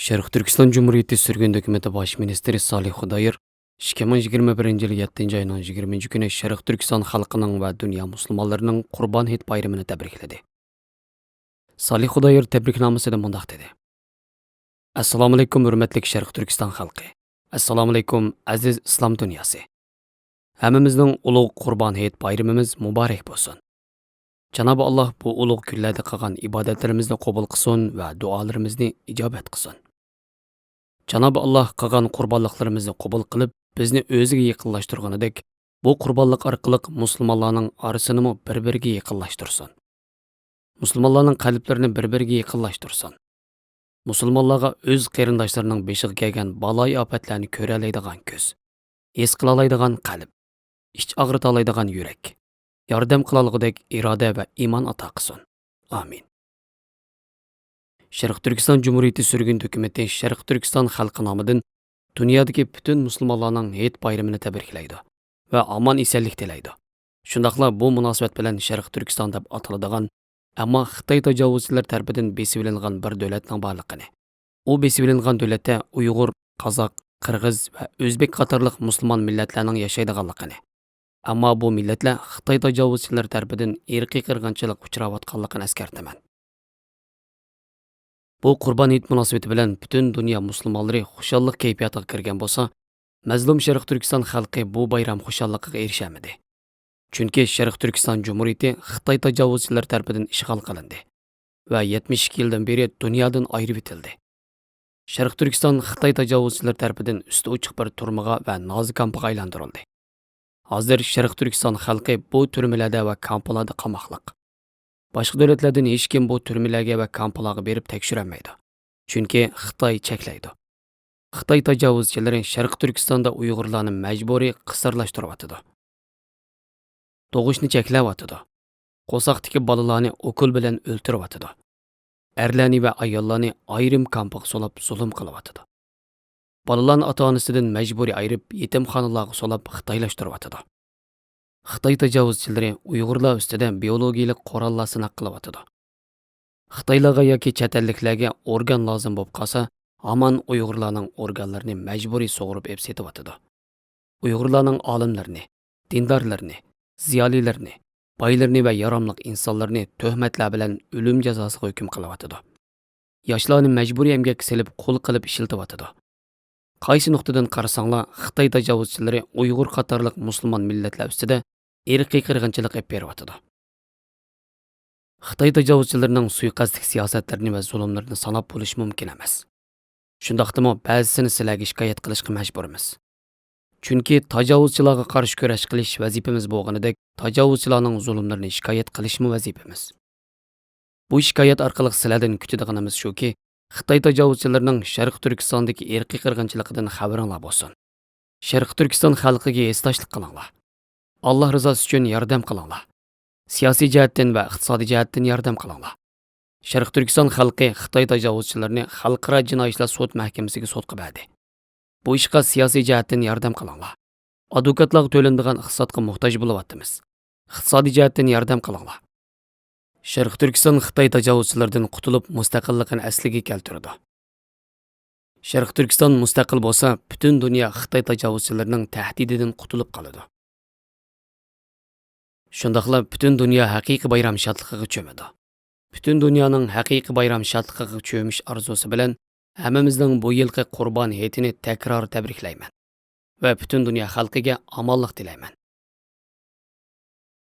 Şərq Türkistan Cumhuriyeti sürgün hökuməti baş ministri Salih Xudayır 2021 yılı 7 ayının 20 günü Şərq Türkistan xalqının və dünya musulmanlarının Qurban Hit bayramını təbrikledi. Salih Xudayır təbriknamasında mundaq dedi. Assalamu alaykum hörmətli Şərq Türkistan xalqı. Assalamu alaykum aziz İslam dünyası. Həmmimizдің ulug' Qurban Hit bayramımız mübarək bolsun. Cenab-ı Allah bu ulug' günlərdə qılğan ibadətlərimizni qəbul qılsın və dualarımızı icabət qılsın. Cenab-ı Allah qılğan qurbanlıqlarımızı qəbul qılıb bizni özüge yaqinlaştırğanidek bu qurbanlıq arqılıq musulmonlarning arasını bir-biriga yaqinlaştırsın. Musulmonlarning qalblarini bir-biriga yaqinlaştırsın. Musulmonlarga öz qarindoshlarning beshiga kelgan baloy ofatlarni ko'ra oladigan ko'z, his qila oladigan qalb, ich og'rita oladigan yurak, yordam qila olgudek iroda va iymon ato qilsin. Amin. Şərq Türkistan Cumhuriyeti sürgün hökuməti Şərq Türkistan xalqı nomidan dunyodagi bütün musulmonlarning Hit bayramını təbriklaydi və aman esenlik tilaydi. Shundaqla bu munosabat bilan Şərq Türkistan deb ataladigan, ammo Xitoy tajovuzchilari tarafidan besib olingan bir davlatning borligini, u besib olingan davlatda Uyg'ur, Qozoq, Qirg'iz va O'zbek qatorliq musulmon millatlarning yashaydiganligini, ammo bu millatlar Xitoy tajovuzchilari tarafidan irqiy qirg'inchilik uchrayotganligini eskartaman. Bu Qurban Hit munosabati bilan bütün dünya musulmonlari xushallik kayfiyatiga kirgan bo'lsa, mazlum Şərq Türkistan xalqi bu bayram xushalligiga erishamadi. Chunki Şərq Türkistan Cumhuriyeti Xitoy tajovuzchilari tarafidan ishg'ol qilindi va 72 yildan beri dunyodan ayirib etildi. Şərq Türkistan Xitoy tajovuzchilari tarafidan usti ochiq bir turmaga va nozik kampaga aylantirildi. Hozir Şərq Türkistan xalqi bu turmalarda va kampalarda qamoqliq. Başqa davlatlardan hech kim bu turmalarga va kampalarga berib tekshirolmaydi. Chunki Xitoy cheklaydi. Xitoy tajovuzchilari Şərq Türkistonda Uyg'urlarni majburiy qisirlashtiryapti. Tug'ishni cheklayotir. Qo'saqdagi bolalarni o'kul bilan o'ltiryapti. Erlarni va ayollarni ayrim kampaga solab zulm qilyapti. Bolalarni ota-onasidan majburiy ayirib yetimxonalarga solab xitoylashtiryapti. Xitoy tajovuzchilari Uyg'urlar ustidan biologiyalik qurollar sinaq qilyapti. Xitoylarga yoki chet elliklarga organ lozim bo'lib qolsa, hamon Uyg'urlarning organlarini majburiy sug'urib ep setyapti. Uyg'urlarning olimlarini, dindorlarini, ziyolilarni, boylarni va yaramliq insonlarni tuhmatlar bilan o'lim jazosiga hukm qilyapti. Yoshlarni majburiy emgakka selib qo'l qilib ishlatyapti. Qaysi nuqtadan qarasanglar, Xitoy tajovuzchilari Uyg'ur qatorliq musulmon millatlar ustida irqiy qirg'inchilik qilib beryapti. Xitoy tajovuzchilarining suiqasdlik siyosatlarini va zulmlarini sanab bo'lish mumkin emas. Shundaqdimi ba'zisini sizlarga shikoyat qilishga majburmiz. Chunki tajovuzchilarga qarshi kurash qilish vazifamiz bo'lganidek, tajovuzchilarning zulmlarini shikoyat qilishmi vazifamiz. Bu shikoyat orqali sizlardan kutadiganimiz shuki, Xitoy tajovuzchilarining Şərq Türkistondagi irqiy qirg'inchiligidan xabaringlar bo'lsin. Şərq Türkiston xalqiga esdoshlik qilinglar. Alloh rizosi uchun yordam qilinglar. Siyosiy jihatdan va iqtisodiy jihatdan yordam qilinglar. Şərq Türkiston xalqi Xitoy tajovuzchilarini xalqaro jinoiy ishlar sud mahkamasiga sotqib berdi. Bu ishga siyosiy jihatdan yordam qilinglar. Advokatlarga to'lanadigan iqtisodga muhtoj bo'lyapmiz. Iqtisodiy jihatdan yordam qilinglar. Şərq Türkiston Xitoy tajovuzchilaridan qutulib mustaqilligini asliga keltirdi. Şərq Türkiston mustaqil bo'lsa, butun dunyo Xitoy tajovuzchilarining tahdididan qutulib qoladi. Shundaqla butun dunyo haqiqiy bayram shodligiga cho'madi. Butun dunyoning haqiqiy bayram shodligiga cho'mish orzusi bilan hammamizning bu yilgi Qurban Hitini takror tabriklayman va butun dunyo xalqiga omonlik tilayman.